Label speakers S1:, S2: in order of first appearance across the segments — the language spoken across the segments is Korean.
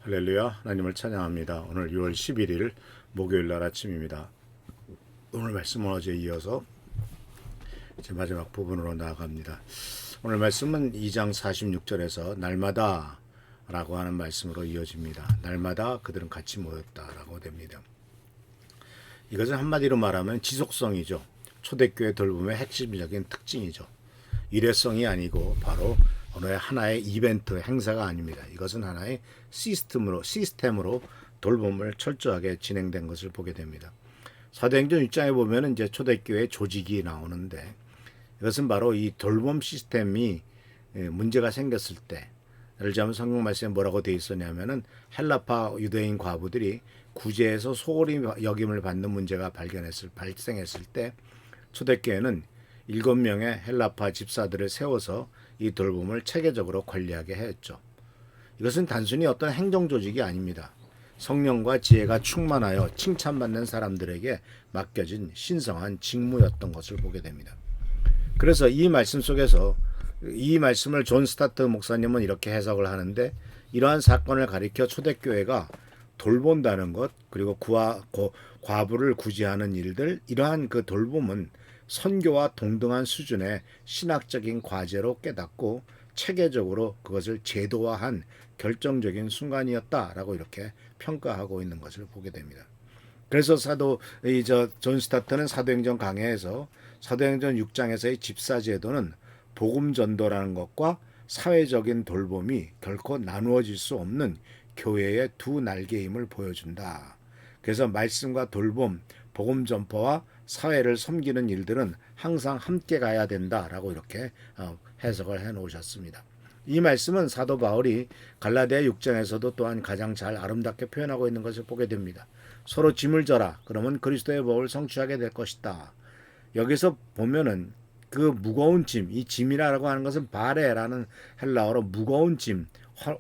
S1: 할렐루야, 하나님을 찬양합니다. 오늘 6월 11일 목요일 날 아침입니다. 오늘 말씀은 어제 이어서 이제 마지막 부분으로 나아갑니다. 오늘 말씀은 2장 46절에서 날마다 라고 하는 말씀으로 이어집니다. 날마다 그들은 같이 모였다라고 됩니다. 이것은 한마디로 말하면 지속성이죠. 초대교회 돌봄의 핵심적인 특징이죠. 일회성이 아니고 바로 어느 하나의 이벤트 행사가 아닙니다. 이것은 하나의 시스템으로 돌봄을 철저하게 진행된 것을 보게 됩니다. 사도행전 6장에 보면 이제 초대교회 조직이 나오는데 이것은 바로 이 돌봄 시스템이 문제가 생겼을 때, 예를 들자면 성경 말씀에 뭐라고 되어 있었냐면은 헬라파 유대인 과부들이 구제에서 소홀히 여김을 받는 문제가 발생했을 때 초대교회는 7명의 헬라파 집사들을 세워서 이 돌봄을 체계적으로 관리하게 했죠. 이것은 단순히 어떤 행정 조직이 아닙니다. 성령과 지혜가 충만하여 칭찬받는 사람들에게 맡겨진 신성한 직무였던 것을 보게 됩니다. 그래서 이 말씀 속에서 이 말씀을 존 스타트 목사님은 이렇게 해석을 하는데, 이러한 사건을 가리켜 초대교회가 돌본다는 것, 그리고 과부를 구제하는 일들, 이러한 그 돌봄은 선교와 동등한 수준의 신학적인 과제로 깨닫고 체계적으로 그것을 제도화한 결정적인 순간이었다라고 이렇게 평가하고 있는 것을 보게 됩니다. 그래서 존 스타트는 사도행전 강해에서 사도행전 6장에서의 집사제도는 복음 전도라는 것과 사회적인 돌봄이 결코 나누어질 수 없는 교회의 두 날개임을 보여준다. 그래서 말씀과 돌봄, 복음 전파와 사회를 섬기는 일들은 항상 함께 가야 된다라고 이렇게 해석을 해 놓으셨습니다. 이 말씀은 사도 바울이 갈라디아 6장에서도 또한 가장 잘 아름답게 표현하고 있는 것을 보게 됩니다. 서로 짐을 져라. 그러면 그리스도의 복을 성취하게 될 것이다. 여기서 보면은 그 무거운 짐, 이 짐이라고 하는 것은 바레라는 헬라어로 무거운 짐,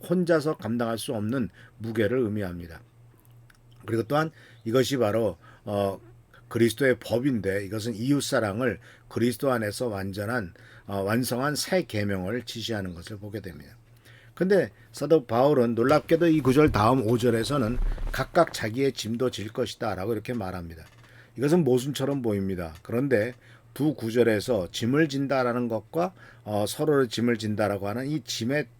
S1: 혼자서 감당할 수 없는 무게를 의미합니다. 그리고 또한 이것이 바로 그리스도의 법인데, 이것은 이웃사랑을 그리스도 안에서 완성한 새 계명을 지시하는 것을 보게 됩니다. 근데 사도 바울은 놀랍게도 이 구절 다음 5절에서는 각각 자기의 짐도 질 것이다 라고 이렇게 말합니다. 이것은 모순처럼 보입니다. 그런데 두 구절에서 짐을 진다라는 것과 서로를 짐을 진다라고 하는 이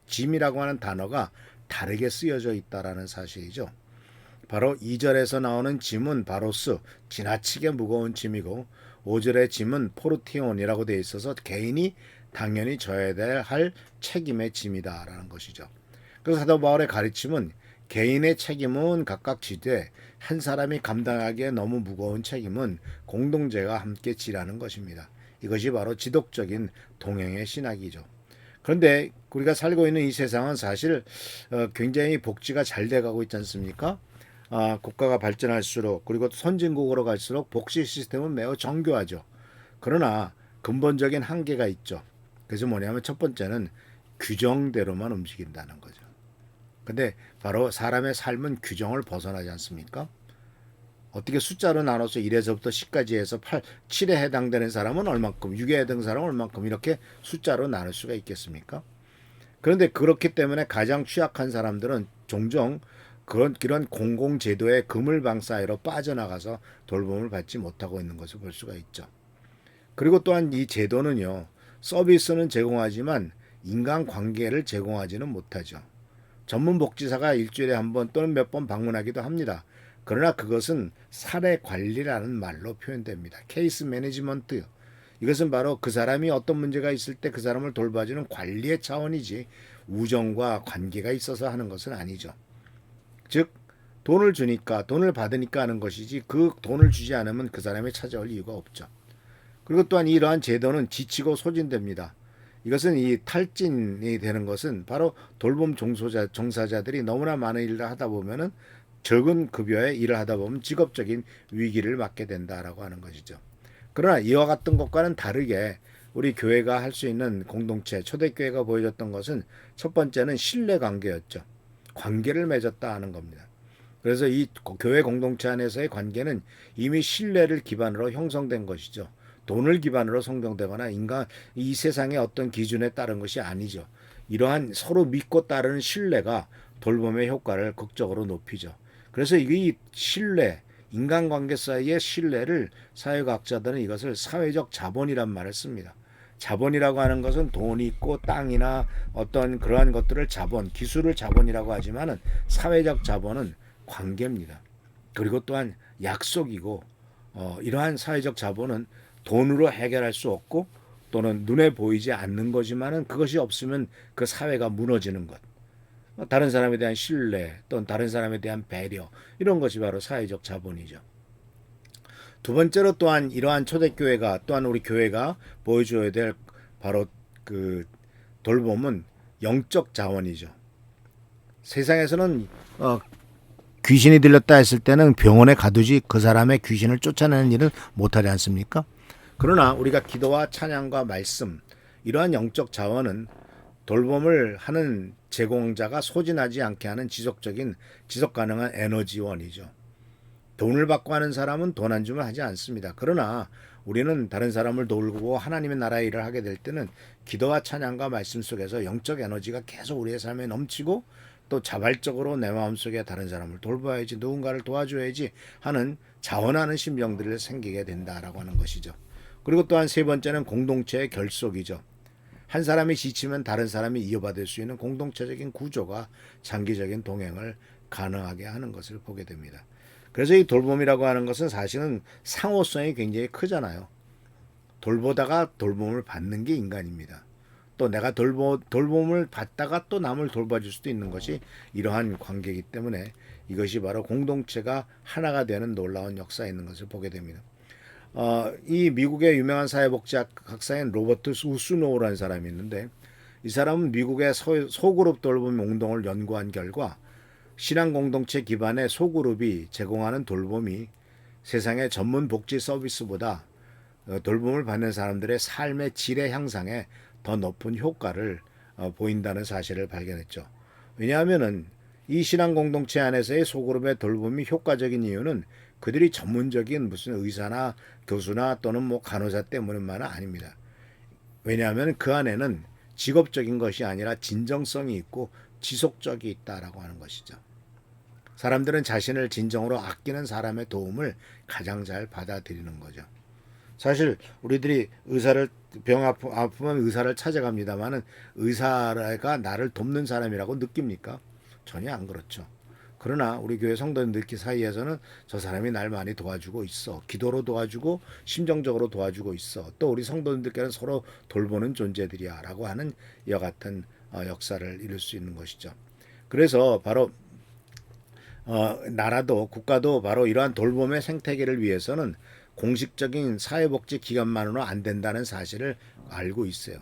S1: 짐이라고 하는 단어가 다르게 쓰여져 있다라는 사실이죠. 바로 2절에서 나오는 짐은 바로스, 지나치게 무거운 짐이고, 5절의 짐은 포르티온이라고 되어 있어서 개인이 당연히 져야 할 책임의 짐이다라는 것이죠. 그래서 사도 바울의 가르침은 개인의 책임은 각각 지되 한 사람이 감당하기에 너무 무거운 책임은 공동체가 함께 지라는 것입니다. 이것이 바로 지독적인 동행의 신학이죠. 그런데 우리가 살고 있는 이 세상은 사실 굉장히 복지가 잘 돼가고 있지 않습니까? 국가가 발전할수록, 그리고 선진국으로 갈수록 복지 시스템은 매우 정교하죠. 그러나 근본적인 한계가 있죠. 그래서 뭐냐면 첫 번째는 규정대로만 움직인다는 거죠. 근데 바로 사람의 삶은 규정을 벗어나지 않습니까? 어떻게 숫자로 나눠서 1에서부터 10까지 해서 7에 해당되는 사람은 얼만큼, 6에 해당되는 사람은 얼만큼, 이렇게 숫자로 나눌 수가 있겠습니까? 그런데 그렇기 때문에 가장 취약한 사람들은 종종 이런 공공제도의 그물방 사이로 빠져나가서 돌봄을 받지 못하고 있는 것을 볼 수가 있죠. 그리고 또한 이 제도는요, 서비스는 제공하지만 인간관계를 제공하지는 못하죠. 전문 복지사가 일주일에 한 번 또는 몇 번 방문하기도 합니다. 그러나 그것은 사례 관리라는 말로 표현됩니다. 케이스 매니지먼트. 이것은 바로 그 사람이 어떤 문제가 있을 때 그 사람을 돌봐주는 관리의 차원이지 우정과 관계가 있어서 하는 것은 아니죠. 즉 돈을 주니까, 돈을 받으니까 하는 것이지 그 돈을 주지 않으면 그 사람이 찾아올 이유가 없죠. 그리고 또한 이러한 제도는 지치고 소진됩니다. 이것은 이 탈진이 되는 것은 바로 돌봄 종사자들이 너무나 많은 일을 하다 보면은 적은 급여의 일을 하다 보면 직업적인 위기를 맞게 된다라고 하는 것이죠. 그러나 이와 같은 것과는 다르게 우리 교회가 할 수 있는 공동체, 초대교회가 보여줬던 것은 첫 번째는 신뢰 관계였죠. 관계를 맺었다 하는 겁니다. 그래서 이 교회 공동체 안에서의 관계는 이미 신뢰를 기반으로 형성된 것이죠. 돈을 기반으로 성장되거나 이 세상의 어떤 기준에 따른 것이 아니죠. 이러한 서로 믿고 따르는 신뢰가 돌봄의 효과를 극적으로 높이죠. 그래서 이 신뢰, 인간관계 사이의 신뢰를 사회과학자들은 이것을 사회적 자본이란 말을 씁니다. 자본이라고 하는 것은 돈이 있고 땅이나 어떤 그러한 것들을 자본, 기술을 자본이라고 하지만은 사회적 자본은 관계입니다. 그리고 또한 약속이고 이러한 사회적 자본은 돈으로 해결할 수 없고 또는 눈에 보이지 않는 거지만은 그것이 없으면 그 사회가 무너지는 것. 다른 사람에 대한 신뢰 또는 다른 사람에 대한 배려 이런 것이 바로 사회적 자본이죠. 두 번째로 또한 이러한 초대교회가 또한 우리 교회가 보여줘야 될 바로 그 돌봄은 영적 자원이죠. 세상에서는 귀신이 들렸다 했을 때는 병원에 가두지 그 사람의 귀신을 쫓아내는 일은 못하지 않습니까? 그러나 우리가 기도와 찬양과 말씀 이러한 영적 자원은 돌봄을 하는 제공자가 소진하지 않게 하는 지속적인 지속 가능한 에너지원이죠. 돈을 받고 하는 사람은 돈 안 주면 하지 않습니다. 그러나 우리는 다른 사람을 돌보고 하나님의 나라의 일을 하게 될 때는 기도와 찬양과 말씀 속에서 영적 에너지가 계속 우리의 삶에 넘치고 또 자발적으로 내 마음속에 다른 사람을 돌봐야지 누군가를 도와줘야지 하는 자원하는 심정들이 생기게 된다라고 하는 것이죠. 그리고 또한 세 번째는 공동체의 결속이죠. 한 사람이 지치면 다른 사람이 이어받을 수 있는 공동체적인 구조가 장기적인 동행을 가능하게 하는 것을 보게 됩니다. 그래서 이 돌봄이라고 하는 것은 사실은 상호성이 굉장히 크잖아요. 돌보다가 돌봄을 받는 게 인간입니다. 또 내가 돌봄을 받다가 또 남을 돌봐줄 수도 있는 것이 이러한 관계이기 때문에 이것이 바로 공동체가 하나가 되는 놀라운 역사에 있는 것을 보게 됩니다. 이 미국의 유명한 사회복지학사인 로버트 우스노우라는 사람이 있는데 이 사람은 미국의 소그룹 돌봄 운동을 연구한 결과 신앙 공동체 기반의 소그룹이 제공하는 돌봄이 세상의 전문 복지 서비스보다 돌봄을 받는 사람들의 삶의 질의 향상에 더 높은 효과를 보인다는 사실을 발견했죠. 왜냐하면은 이 신앙 공동체 안에서의 소그룹의 돌봄이 효과적인 이유는 그들이 전문적인 무슨 의사나 교수나 또는 뭐 간호사 때문만은 아닙니다. 왜냐하면 그 안에는 직업적인 것이 아니라 진정성이 있고 지속적이 있다라고 하는 것이죠. 사람들은 자신을 진정으로 아끼는 사람의 도움을 가장 잘 받아들이는 거죠. 사실 우리들이 병 아프면 의사를 찾아갑니다만은 의사가 나를 돕는 사람이라고 느낍니까? 전혀 안 그렇죠. 그러나 우리 교회 성도님들 사이에서는 저 사람이 날 많이 도와주고 있어. 기도로 도와주고 심정적으로 도와주고 있어. 또 우리 성도님들께는 서로 돌보는 존재들이야 라고 하는 이와 같은 역사를 이룰 수 있는 것이죠. 그래서 바로 나라도 국가도 바로 이러한 돌봄의 생태계를 위해서는 공식적인 사회복지 기관만으로 안 된다는 사실을 알고 있어요.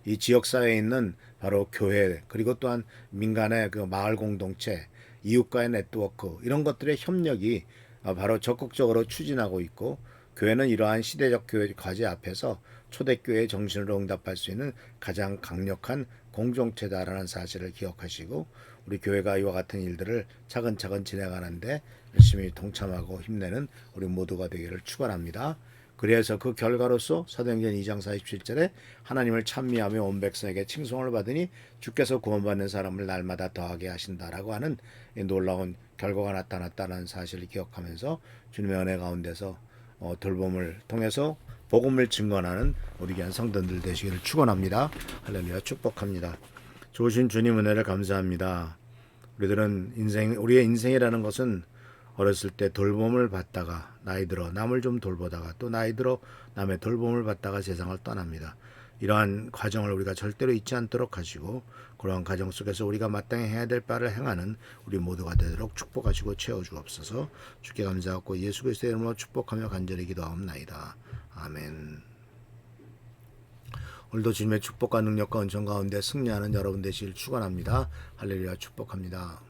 S1: 이 지역사회에 있는 바로 교회 그리고 또한 민간의 그 마을 공동체 이웃과의 네트워크 이런 것들의 협력이 바로 적극적으로 추진하고 있고 교회는 이러한 시대적 교회 과제 앞에서 초대교회의 정신으로 응답할 수 있는 가장 강력한 공동체다라는 사실을 기억하시고 우리 교회가 이와 같은 일들을 차근차근 진행하는데 열심히 동참하고 힘내는 우리 모두가 되기를 축원합니다. 그래서 그 결과로서 사도행전 2장 47절에 하나님을 찬미하며 온 백성에게 칭송을 받으니 주께서 구원받는 사람을 날마다 더하게 하신다라고 하는 놀라운 결과가 나타났다는 사실을 기억하면서 주님의 은혜 가운데서 돌봄을 통해서 복음을 증거하는 우리 귀한 성도들 되시기를 축원합니다. 할렐루야 축복합니다. 좋으신 주님 은혜를 감사합니다. 우리의 인생이라는 것은 어렸을 때 돌봄을 받다가 나이 들어 남을 좀 돌보다가 또 나이 들어 남의 돌봄을 받다가 세상을 떠납니다. 이러한 과정을 우리가 절대로 잊지 않도록 하시고 그러한 과정 속에서 우리가 마땅히 해야 될 바를 행하는 우리 모두가 되도록 축복하시고 채워주옵소서. 주께 감사하고 예수 그리스도의 이름으로 축복하며 간절히 기도하옵나이다. 아멘. 오늘도 주님의 축복과 능력과 은총 가운데 승리하는 여러분 되시길 축원합니다. 할렐루야 축복합니다.